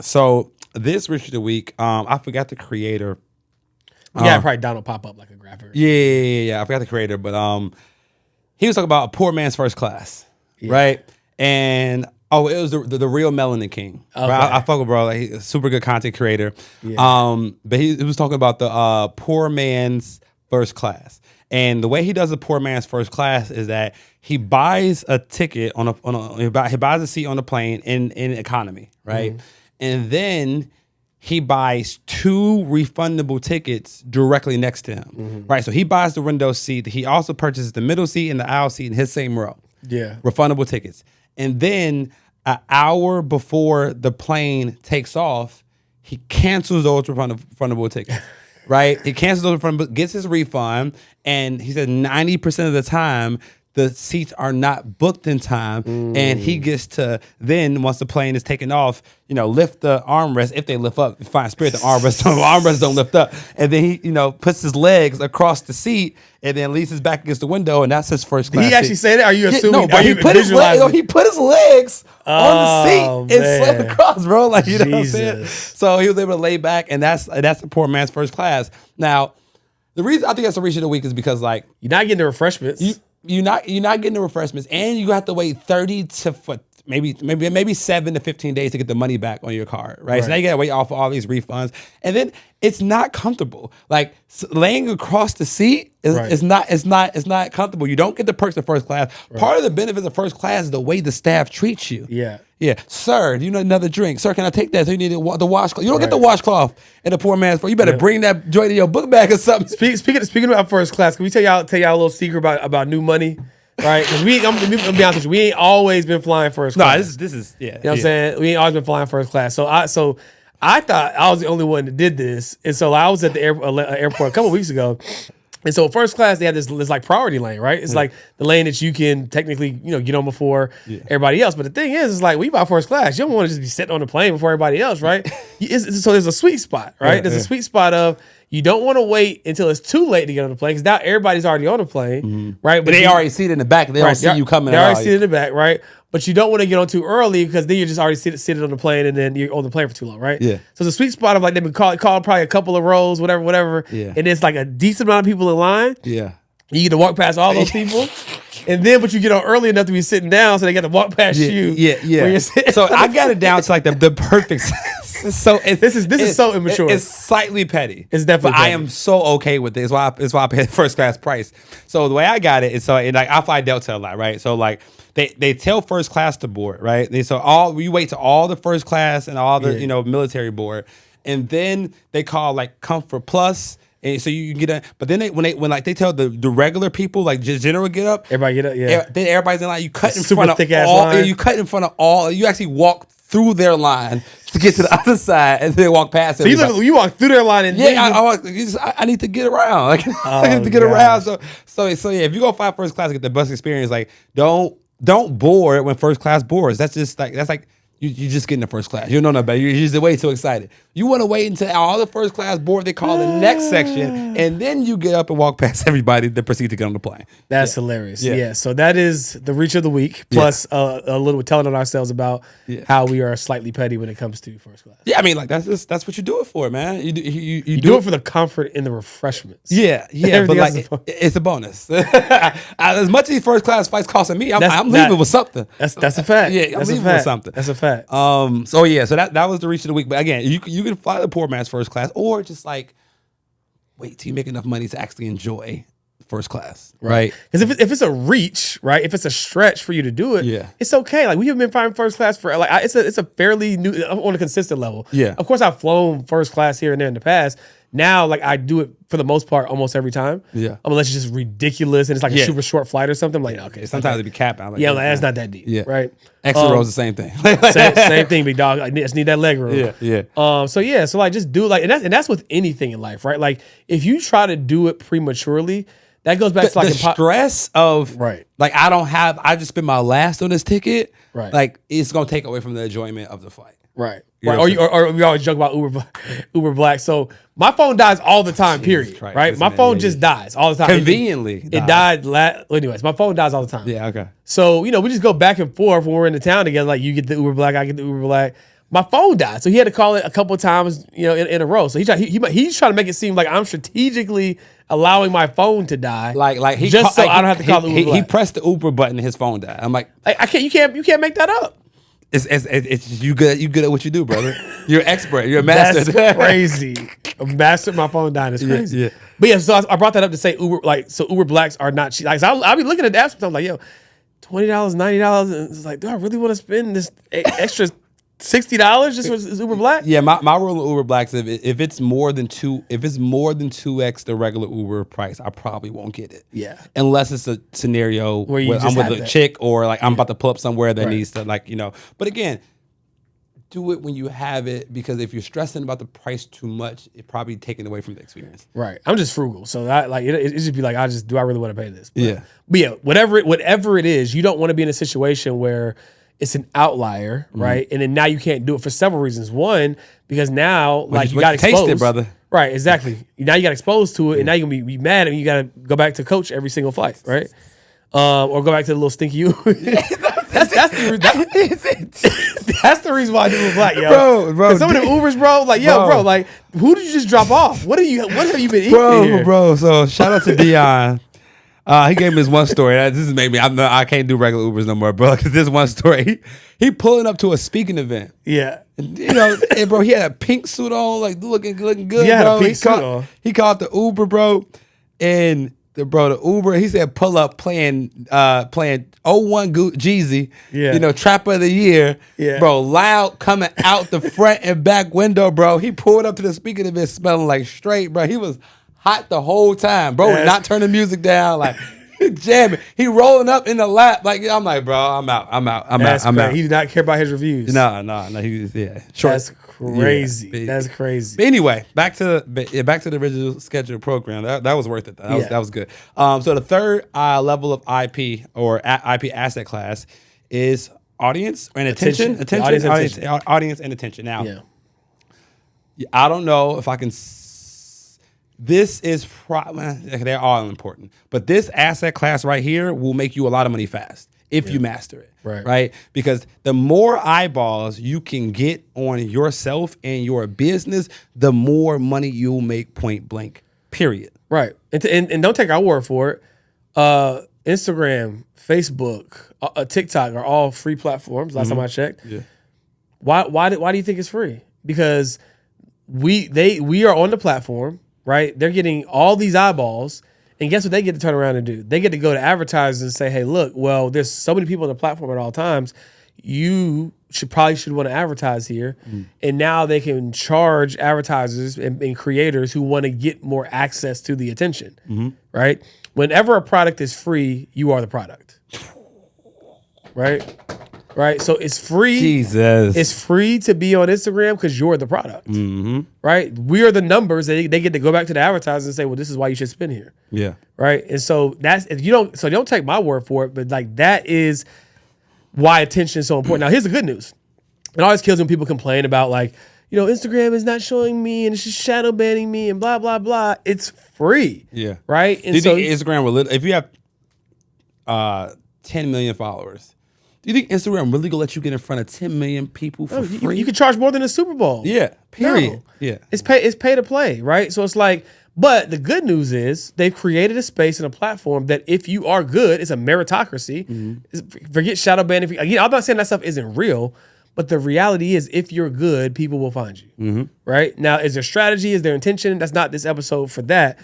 So this Rich of the Week, I forgot the creator. Yeah, probably Donald pop up like a graphic. Yeah. I forgot the creator, but he was talking about a poor man's first class, right? And it was the real Melanin King. Okay. Right? I fuck with bro, like he's a super good content creator. Yeah. But he was talking about the poor man's first class. And the way he does a poor man's first class is that he buys a ticket he buys a seat on a plane in economy, right? Mm-hmm. And then he buys 2 refundable tickets directly next to him, right? So he buys the window seat. He also purchases the middle seat and the aisle seat in his same row. Yeah. Refundable tickets. And then an hour before the plane takes off, he cancels those refundable tickets. Right? He cancels those refundable, gets his refund, and he said 90% of the time the seats are not booked in time, and he gets to then, once the plane is taken off, lift the armrest. If they lift up, fine spirit, the armrests don't lift up, and then he puts his legs across the seat, and then leans his back against the window, and that's his first class. He actually said that? Are you assuming? No, but he put his legs on the seat and slept across, bro. Like, you know what I'm saying? So he was able to lay back, and that's a poor man's first class. Now, the reason I think that's a reach of the week is because, like, you're not getting the refreshments. You're not getting the refreshments, and you have to wait 30 to maybe 7 to 15 days to get the money back on your card, right? So now you got to wait off all these refunds, and then it's not comfortable. Like, laying across the seat is not comfortable. You don't get the perks of first class. Right. Part of the benefits of first class is the way the staff treats you. Yeah. Sir, do you need another drink? Sir, can I take that? So you need the washcloth. You don't get the washcloth in a poor man's. You better bring that joint in your book bag or something. Speaking about first class, can we tell y'all a little secret about new money? Right? Because I'm gonna be honest with you, we ain't always been flying first class. No, this is You know what I'm saying? We ain't always been flying first class. So I thought I was the only one that did this. And so I was at the airport a couple weeks ago. And so first class, they had this like priority lane, right? It's like the lane that you can technically, get on before everybody else. But the thing is, it's like, when you buy first class, you don't want to just be sitting on the plane before everybody else, right? So there's a sweet spot, right? There's a sweet spot of, you don't want to wait until it's too late to get on the plane, because now everybody's already on the plane, right? But they already see it in the back. They don't see you coming. They already see it in the back, right? But you don't want to get on too early, because then you're just already sitting on the plane, and then you're on the plane for too long, right? Yeah. So it's a sweet spot of, like, they've been called probably a couple of rows, whatever. Yeah. And it's like a decent amount of people in line. Yeah. You get to walk past all those people. But you get on early enough to be sitting down, so they got to walk past you. Yeah. So I got it down to like the perfect. So this is so immature. It's slightly petty. It's definitely. But petty. I am so okay with it. It's why I paid first class price. So the way I got it is I fly Delta a lot, right? So like they tell first class to board, right? We wait to all the first class and all the military board, and then they call like Comfort Plus. And so you get but then when they tell the regular people, like just general get up, everybody get up, yeah. Then everybody's in line. You cut in super front of thick ass all. line. You cut in front of all. You actually walk through their line to get to the other side, and then walk past. So you walk through their line, and I need to get around. Like, I need to get around. So yeah, if you go fly first class, get the bus experience. Like, don't board when first class boards. That's like. You just get in the first class. You don't know better. You're just way too excited. You want to wait until all the first class board, they call the next section, and then you get up and walk past everybody that proceed to get on the plane. That's hilarious. Yeah. So that is the reach of the week, plus a little telling on ourselves about how we are slightly petty when it comes to first class. Yeah, I mean, like that's what you do it for, man. You do it for the comfort and the refreshments. Yeah, but like it's a bonus. As much as these first class flights costing me, I'm leaving with something. That's a fact. Yeah, I'm leaving with something. That's a fact. So that was the reach of the week. But again, you can fly the poor man's first class, or just like wait till you make enough money to actually enjoy first class, right? Because if it's a reach, right? If it's a stretch for you to do it, it's okay. Like, we have been flying first class for it's a fairly new, on a consistent level. Yeah. Of course, I've flown first class here and there in the past. Now, like, I do it for the most part almost every time. Yeah. Unless it's just ridiculous and it's like a super short flight or something. I'm like, okay. Sometimes it be capping. Like, that's not that deep. Yeah. Right. Extra rows the same thing. same thing, big dog. I just need that leg room. Yeah. So like, just do, like, and that's with anything in life, right? Like, if you try to do it prematurely, that goes back to like the stress of like I just spent my last on this ticket. Right. Like, it's gonna take away from the enjoyment of the flight. Right. Or we always joke about Uber Black. So my phone dies all the time, period. Right? My phone just dies all the time. Conveniently. It died anyways, my phone dies all the time. Yeah, okay. So, we just go back and forth when we're in the town together. Like, you get the Uber Black, I get the Uber Black. my phone died. So he had to call it a couple of times, in a row. So he's trying to make it seem like I'm strategically allowing my phone to die, Like he just so I don't have to call the Uber He Black. pressed the Uber button and his phone died. I'm like, I can't. You can't make that up. it's you good at what you do, brother. You're an expert. You're a master. That's crazy. A master, my phone dying is crazy. Yeah. But yeah, so I brought that up to say Uber Blacks are not cheap. Like, so I'll be looking at the apps sometimes like, yo, $20, $90, and it's like, do I really want to spend this extra $60 just for Uber Black? Yeah, my rule of Uber Blacks, if it's more than 2x the regular Uber price, I probably won't get it. Yeah. Unless it's a scenario Where you where just I'm with have a that. chick or like I'm about to pull up somewhere that Right. needs to But again, do it when you have it, because if you're stressing about the price too much, it probably taken away from the experience. Right. I'm just frugal. So it just be like, do I really want to pay this? Yeah. But yeah, whatever it is, you don't want to be in a situation where it's an outlier, right? And then now you can't do it for several reasons. One, because now you got taste exposed. it, brother. Right, exactly. Now you got exposed to it, and now you're gonna be mad, and you gotta go back to coach every single flight, right? Or go back to the little stinky you. That's the reason why I do Uber Black, yo. Bro, 'Cause some of the Ubers, bro, like, yo, bro, like, who did you just drop off? What have you been eating here? Bro. So shout out to Dion. He gave me this one story. This has made me. I can't do regular Ubers no more, bro. Because this one story, he pulling up to a speaking event. Yeah. And bro, he had a pink suit on, like looking good, Yeah, bro. a pink suit on. He called the Uber, bro, and the Uber. He said pull up playing '01 Jeezy. Yeah. Trapper of the year. Yeah. Bro, loud coming out the front and back window, bro. He pulled up to the speaking event smelling like straight, bro. He was hot the whole time, bro. That's- Not turn the music down, like jamming. He rolling up in the lap, like I'm like, bro, I'm out. That's crazy. He did not care about his reviews. No. He was short. That's crazy. Yeah. That's crazy. But anyway, back to the original scheduled program. That was worth it. That was good. So the third level of IP or IP asset class is audience and attention. Audience and attention. Now, Yeah. I don't know if I can. This is they're all important, but this asset class right here will make you a lot of money fast if you master it. Right? Because the more eyeballs you can get on yourself and your business, the more money you'll make, point blank. Period. Right. And don't take our word for it. Instagram, Facebook, TikTok are all free platforms. Last time I checked. Yeah. Why do you think it's free? Because we are on the platform, right? They're getting all these eyeballs, and guess what they get to turn around and do? They get to go to advertisers and say, hey, look, well, there's so many people on the platform at all times. You should want to advertise here. And now they can charge advertisers and creators who want to get more access to the attention, right? Whenever a product is free, you are the product, right? Right. So it's free. Jesus. It's free to be on Instagram because you're the product, right? We are the numbers. They get to go back to the advertisers and say, well, this is why you should spend here. Yeah. Right. And so don't take my word for it, but like that is why attention is so important. Now, here's the good news. It always kills when people complain about like, Instagram is not showing me and it's just shadow banning me and blah, blah, blah. It's free. Yeah. Right. And Do you think Instagram will, if you have 10 million followers, do you think Instagram really gonna let you get in front of 10 million people for free? you can charge more than a Super Bowl. Yeah. Period. No. Yeah. It's pay to play, right? So it's like, but the good news is they've created a space and a platform that if you are good, it's a meritocracy. Forget shadow banning. Again, I'm not saying that stuff isn't real, but the reality is if you're good, people will find you. Right? Now, is there strategy? Is there intention? That's not this episode for that.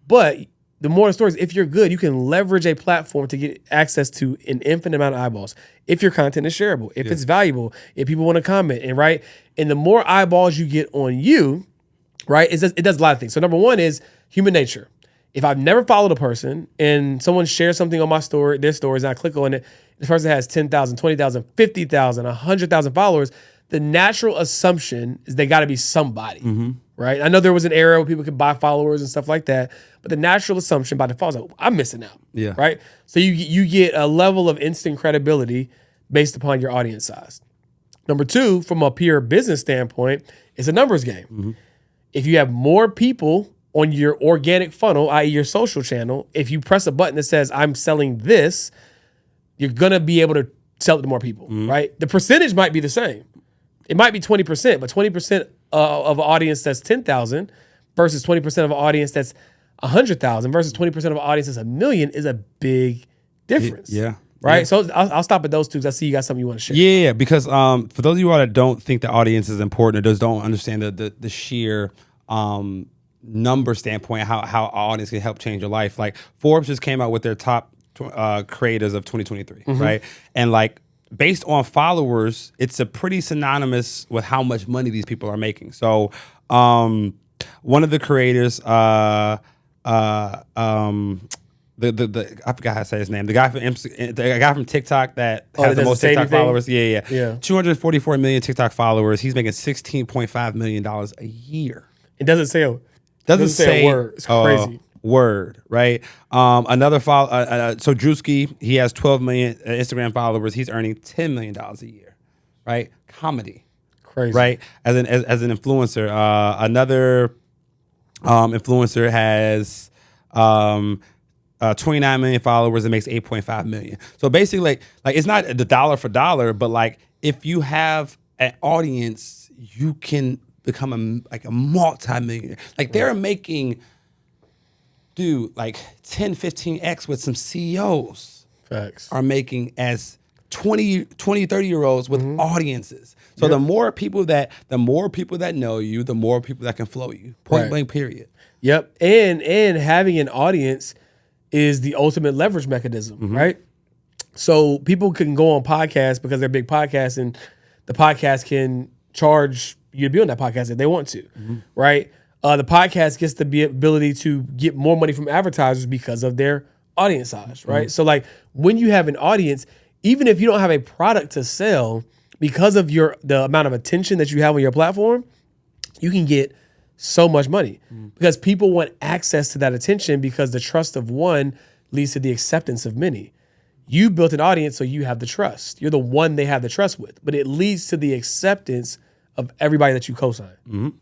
But the more the story is, if you're good, you can leverage a platform to get access to an infinite amount of eyeballs. If your content is shareable, if it's valuable, if people want to comment, and the more eyeballs you get on you, right, it does a lot of things. So number one is human nature. If I've never followed a person and someone shares something on my story, their stories, and I click on it, this person has 10,000, 20,000, 50,000, 100,000 followers, the natural assumption is they got to be somebody, right? I know there was an era where people could buy followers and stuff like that, but the natural assumption by default is like, I'm missing out, right? So you get a level of instant credibility based upon your audience size. Number two, from a pure business standpoint, it's a numbers game. If you have more people on your organic funnel, i.e. your social channel, if you press a button that says, I'm selling this, you're going to be able to sell it to more people, right? The percentage might be the same, It might be 20%, but 20% of an audience that's 10,000 versus 20% of an audience that's 100,000 versus 20% of an audience that's 1,000,000 is a big difference. Yeah. Right. Yeah. So I'll stop at those two. 'Cause I see you got something you want to share. Yeah, because for those of you all that don't think the audience is important or just don't understand the sheer number standpoint, how our audience can help change your life. Like Forbes just came out with their top creators of 2023, right? And like based on followers, it's a pretty synonymous with how much money these people are making. So one of the creators, the I forgot how to say his name. The guy from TikTok that has the most TikTok followers. Yeah. 244 million TikTok followers. He's making $16.5 million a year. It doesn't say Doesn't a word. It's crazy. Word, right? Another follow. So Drewski, he has 12 million Instagram followers. He's earning $10 million a year, right? Comedy, Crazy, right? As an influencer. Another influencer has 29 million followers and makes 8.5 million. So basically, like it's not the dollar for dollar, but like if you have an audience, you can become a multi-millionaire. Like they're making, dude, like 10, 15x with some CEOs. Facts. Are making as 20, 30-year-olds with audiences. So the more people that know you, the more people that can flow you. Point blank, period. Yep. And having an audience is the ultimate leverage mechanism, right? So people can go on podcasts because they're big podcasts, and the podcast can charge you to be on that podcast if they want to, right? The podcast gets the ability to get more money from advertisers because of their audience size, right? So like when you have an audience, even if you don't have a product to sell, because of the amount of attention that you have on your platform, you can get so much money because people want access to that attention because the trust of one leads to the acceptance of many. You built an audience, so you have the trust. You're the one they have the trust with, but it leads to the acceptance of everybody that you co-sign.